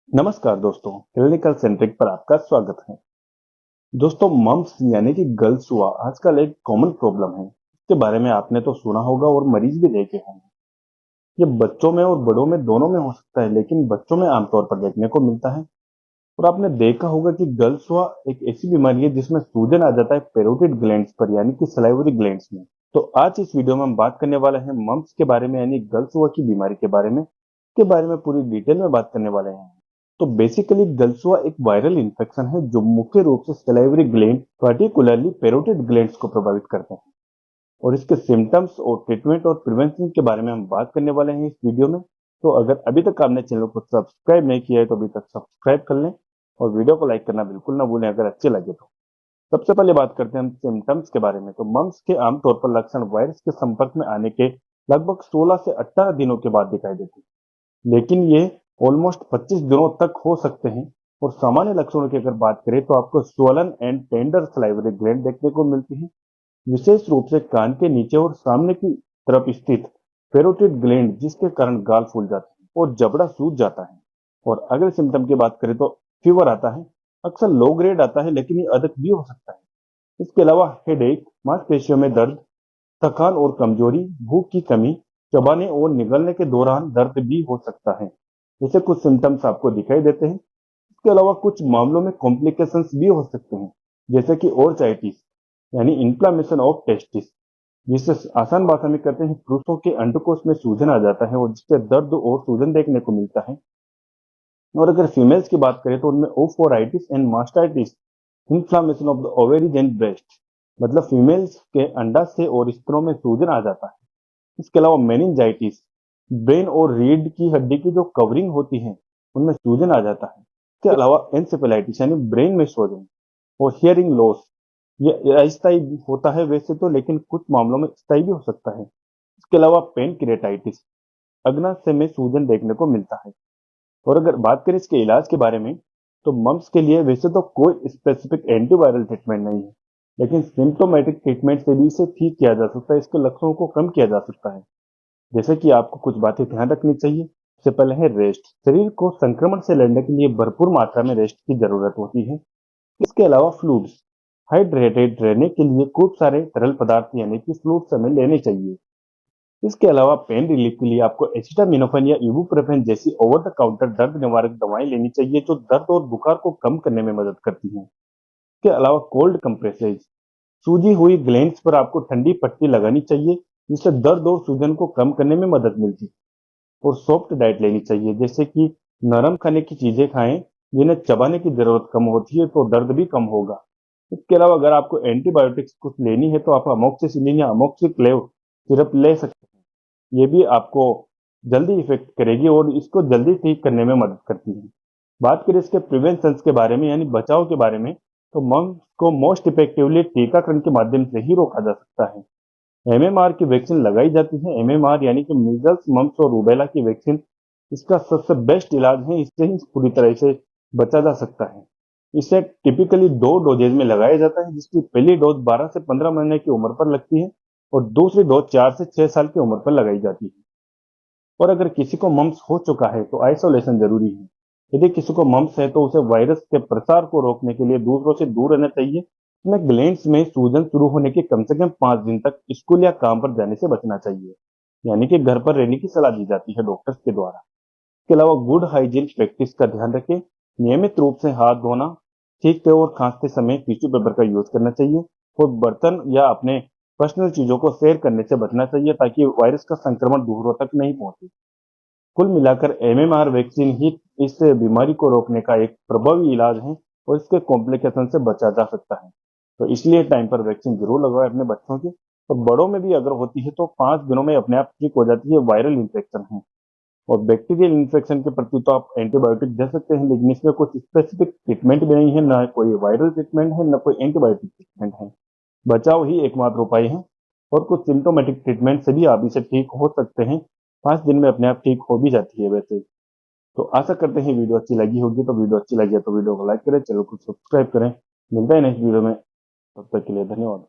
नमस्कार दोस्तों, clinical centric पर आपका स्वागत है। दोस्तों, मम्प्स यानी कि गर्ल्स हुआ आजकल एक कॉमन प्रॉब्लम है। इसके बारे में आपने तो सुना होगा और मरीज भी देखे होंगे। ये बच्चों में और बड़ों में दोनों में हो सकता है, लेकिन बच्चों में आमतौर पर देखने को मिलता है। और आपने देखा होगा कि गर्ल्स हुआ एक ऐसी बीमारी है जिसमें सूजन आ जाता है पैरोटिड ग्लैंड्स पर यानी कि सलाइवरी ग्लैंड्स में। तो आज इस वीडियो में हम बात करने वाले हैं मम्प्स के बारे में यानी गर्ल्स हुआ की बीमारी के बारे में पूरी डिटेल में बात करने वाले हैं। तो बेसिकली गलसुआ एक वायरल इन्फेक्शन है जो मुख्य रूप से salivary gland particularly parotid glands को प्रभावित करते हैं। और इसके सिम्टम्स और ट्रीटमेंट और प्रिवेंशन के बारे में हम बात करने वाले हैं इस वीडियो में। तो अगर अभी तक आपने चैनल को सब्सक्राइब नहीं किया है तो अभी तक सब्सक्राइब कर लें और वीडियो को लाइक करना बिल्कुल ना भूलें अगर अच्छे लगे तो। सबसे पहले बात करते हैं हम सिम्टम्स के बारे में। तो मम्प्स के आमतौर पर लक्षण वायरस के संपर्क में आने के लगभग 16 से 18 दिनों के बाद दिखाई देते हैं, लेकिन ये ऑलमोस्ट 25 दिनों तक हो सकते हैं। और सामान्य लक्षणों की अगर बात करें तो आपको swollen and tender salivary gland देखने को मिलती है, विशेष रूप से कान के नीचे और सामने की तरफ स्थित पेरोटिड ग्लैंड, जिसके कारण गाल फूल जाते हैं और जबड़ा सूज जाता है। और अगर सिम्टम की बात करें तो फीवर आता है, अक्सर लो ग्रेड आता है लेकिन ये अधिक भी हो सकता है। इसके अलावा हेडेक, मांसपेशियों में दर्द, थकान और कमजोरी, भूख की कमी, चबाने और निगलने के दौरान दर्द भी हो सकता है। जैसे कुछ सिम्टम्स आपको दिखाई देते हैं। इसके अलावा कुछ मामलों में कॉम्प्लिकेशंस भी हो सकते हैं, जैसे कि ओर्चाइटिस यानी इन्फ्लामेशन ऑफ टेस्टिस, जिसे आसान भाषा में कहते हैं पुरुषों के अंडकोश में सूजन आ जाता है और जिससे दर्द और सूजन देखने को मिलता है। और अगर फीमेल्स की बात करें तो उनमें oophoritis and mastitis, inflammation of the ovaries and breast, मतलब फीमेल्स के अंडाशय और स्तनों में सूजन आ जाता है। इसके अलावा मेनिंजाइटिस, ब्रेन और रीढ़ की हड्डी की जो कवरिंग होती है उनमें सूजन आ जाता है। इसके अलावा एंसेफेलाइटिस यानी ब्रेन में सूजन और हियरिंग लॉस, ये अस्थायी होता है वैसे तो, लेकिन कुछ मामलों में स्थायी भी हो सकता है। इसके अलावा पेनक्रिएटाइटिस, अग्नाशय में सूजन देखने को मिलता है। और अगर बात करें इसके इलाज के बारे में तो मम्प्स के लिए वैसे तो कोई स्पेसिफिक एंटीवायरल ट्रीटमेंट नहीं है, लेकिन सिम्टोमेटिक ट्रीटमेंट से भी इसे ठीक किया जा सकता है, इसके लक्षणों को कम किया जा सकता है। जैसे कि आपको कुछ बातें ध्यान रखनी चाहिए। सबसे पहले है रेस्ट। शरीर को संक्रमण से लड़ने के लिए भरपूर मात्रा में रेस्ट की जरूरत होती है। इसके अलावा फ्लूइड्स, हाइड्रेटेड रहने के लिए खूब सारे तरल पदार्थ यानी कि फ्लूइड्स हमें लेने चाहिए। इसके अलावा पेन रिलीफ के लिए आपको एसिटामिनोफेन या इबुप्रोफेन जैसी ओवर द काउंटर दर्द निवारक दवाएं लेनी चाहिए जो दर्द और बुखार को कम करने में मदद करती हैं। इसके अलावा कोल्ड कंप्रेसेज, सूजी हुई ग्लैंड्स पर आपको ठंडी पट्टी लगानी चाहिए, जिससे दर्द और सूजन को कम करने में मदद मिलती है। और सॉफ्ट डाइट लेनी चाहिए, जैसे कि नरम खाने की चीजें खाएं जिन्हें चबाने की जरूरत कम होती है, तो दर्द भी कम होगा। इसके अलावा अगर आपको एंटीबायोटिक्स कुछ लेनी है तो आप अमोक्सिसिलिन या अमोक्सिक्लेव सिरप ले सकते हैं। ये भी आपको जल्दी इफेक्ट करेगी और इसको जल्दी ठीक करने में मदद करती है। बात करें इसके प्रिवेंशन के बारे में यानी बचाव के बारे में, तो मम्स को मोस्ट इफेक्टिवली टीकाकरण के माध्यम से ही रोका जा सकता है। एमएमआर की वैक्सीन लगाई जाती है। एमएमआर यानी कि मीजल्स, मम्प्स और रूबेला की वैक्सीन इसका सबसे बेस्ट इलाज है। इससे ही पूरी तरह से बचा जा सकता है। इसे टिपिकली 2 डोजेज में लगाया जाता है, जिसकी पहली डोज 12 से 15 महीने की उम्र पर लगती है और दूसरी डोज 4 से 6 साल की उम्र पर लगाई जाती है। और अगर किसी को मम्प्स हो चुका है तो आइसोलेशन जरूरी है। यदि किसी को मम्प्स है तो उसे वायरस के प्रसार को रोकने के लिए दूसरों से दूर रहना चाहिए। इसमें ग्लैंड्स में सूजन शुरू होने के कम से कम 5 दिन तक स्कूल या काम पर जाने से बचना चाहिए, यानी कि घर पर रहने की सलाह दी जाती है डॉक्टर्स के द्वारा। इसके अलावा गुड हाइजीन प्रैक्टिस का ध्यान रखें। नियमित रूप से हाथ धोना, छींकते और खांसते समय टिश्यू पेपर का यूज करना चाहिए और बर्तन या अपने पर्सनल चीजों को शेयर करने से बचना चाहिए ताकि वायरस का संक्रमण दूसरों तक नहीं पहुंचे। कुल मिलाकर एमएमआर वैक्सीन ही इस बीमारी को रोकने का एक प्रभावी इलाज है और इसके कॉम्प्लिकेशन से बचा जा सकता है। तो इसलिए टाइम पर वैक्सीन जरूर लगवाएं अपने बच्चों की। तो बड़ों में भी अगर होती है तो 5 दिनों में अपने आप ठीक हो जाती है। वायरल इन्फेक्शन है और बैक्टीरियल इन्फेक्शन के प्रति तो आप एंटीबायोटिक दे सकते हैं, लेकिन इसमें कुछ स्पेसिफिक ट्रीटमेंट भी नहीं है, ना कोई वायरल ट्रीटमेंट है, ना कोई एंटीबायोटिक ट्रीटमेंट है। बचाव ही एकमात्र उपाय है और कुछ सिम्टोमेटिक ट्रीटमेंट से भी आप इसे ठीक हो सकते हैं। 5 दिन में अपने आप ठीक हो भी जाती है वैसे। तो आशा करते हैं वीडियो अच्छी लगी होगी। तो वीडियो अच्छी लगी है तो वीडियो को लाइक करें, चैनल को सब्सक्राइब करें। मिलते हैं नेक्स्ट वीडियो में, तब तक के लिए धन्यवाद।